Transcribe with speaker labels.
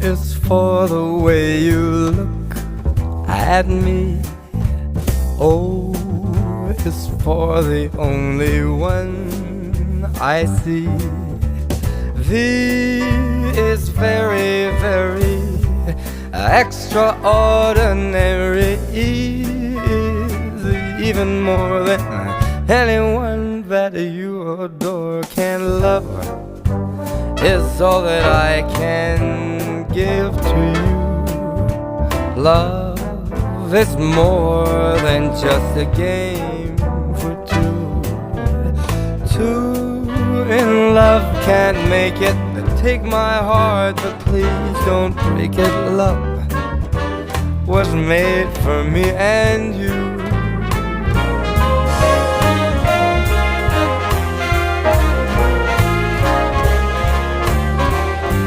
Speaker 1: is for the way you look at me. O is for the only one I see. V is very, very extraordinary. E is even more than anyone that you adore can love. Is all that I can give to you. Love is more than just a game for two. Two in love can't make it. Take my heart, but please don't break it. Love was made for me and you.